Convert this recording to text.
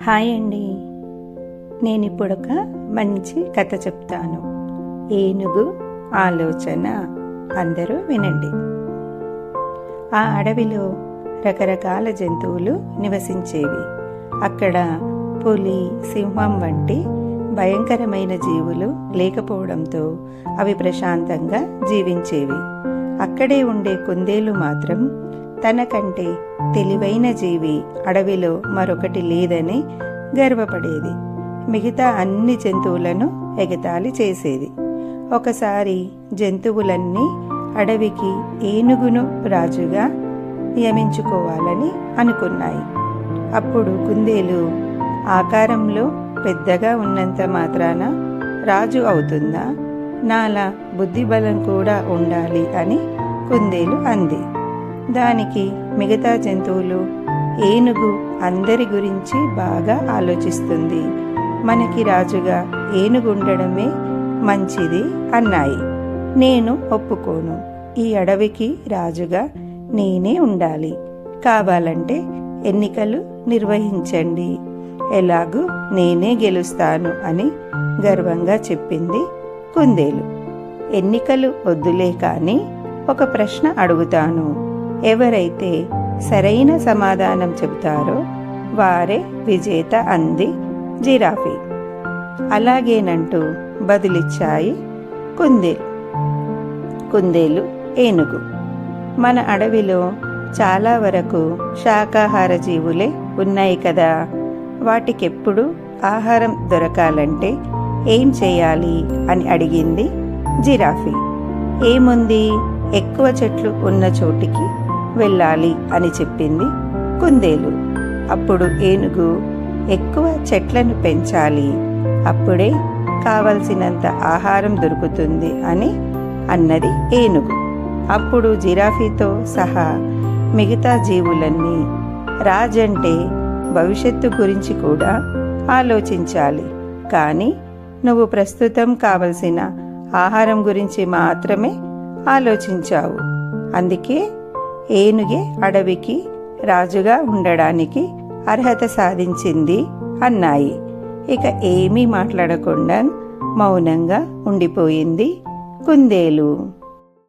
Hi అండి. నేనిప్పుడొక మంచి కథ చెప్తాను. ఏనుగు ఆలోచన. అందరూ వినండి. ఆ అడవిలో రకరకాల జంతువులు నివసించేవి. అక్కడ పులి, సింహం వంటి భయంకరమైన జీవులు లేకపోవడంతో అవి ప్రశాంతంగా జీవించేవి. అక్కడే ఉండే కుందేలు మాత్రం తనకంటే తెలివైన జీవి అడవిలో మరొకటి లేదని గర్వపడేది. మిగతా అన్ని జంతువులను ఎగతాళి చేసేది. ఒకసారి జంతువులన్నీ అడవికి ఏనుగును రాజుగా నియమించుకోవాలని అనుకున్నాయి. అప్పుడు కుందేలు ఆకారంలో పెద్దగా ఉన్నంత మాత్రాన రాజు అవుతుందా? నాలా బుద్ధిబలం కూడా ఉండాలి అని కుందేలు అంది. దానికి మిగతా జంతువులు, ఏనుగు అందరి గురించి బాగా ఆలోచిస్తుంది, మనకి రాజుగా ఏనుగుండడమే మంచిది అన్నాయి. నేను ఒప్పుకోను. ఈ అడవికి రాజుగా నేనే ఉండాలి. కావాలంటే ఎన్నికలు నిర్వహించండి, ఎలాగూ నేనే గెలుస్తాను అని గర్వంగా చెప్పింది కుందేలు. ఎన్నికలు వద్దులే కానీ ఒక ప్రశ్న అడుగుతాను. ఎవరైతే సరైన సమాధానం చెబుతారో వారే విజేత అంది జిరాఫీ. అలాగేనంటూ బదులిచ్చాయి కుందేలు, ఏనుగు. మన అడవిలో చాలా వరకు శాకాహార జీవులే ఉన్నాయి కదా, వాటికెప్పుడు ఆహారం దొరకాలంటే ఏం చేయాలి అని అడిగింది జిరాఫీ. ఏముంది, ఎక్కువ చెట్లు ఉన్న చోటికి వెళ్ళాలి అని చెప్పింది కుందేలు. అప్పుడు ఏనుగు, ఎక్కువ చెట్లను పెంచాలి, అప్పుడే కావలసినంత ఆహారం దొరుకుతుంది అని అన్నది ఏనుగు. అప్పుడు జిరాఫీతో సహా మిగతా జీవులన్నీ, రాజంటే భవిష్యత్తు గురించి కూడా ఆలోచించాలి, కానీ నువ్వు ప్రస్తుతం కావలసిన ఆహారం గురించి మాత్రమే ఆలోచించావు. అందుకే ఏనుగే అడవికి రాజుగా ఉండడానికి అర్హత సాధించింది అన్నాయి. ఇక ఏమీ మాట్లాడకుండా మౌనంగా ఉండిపోయింది కుందేలు.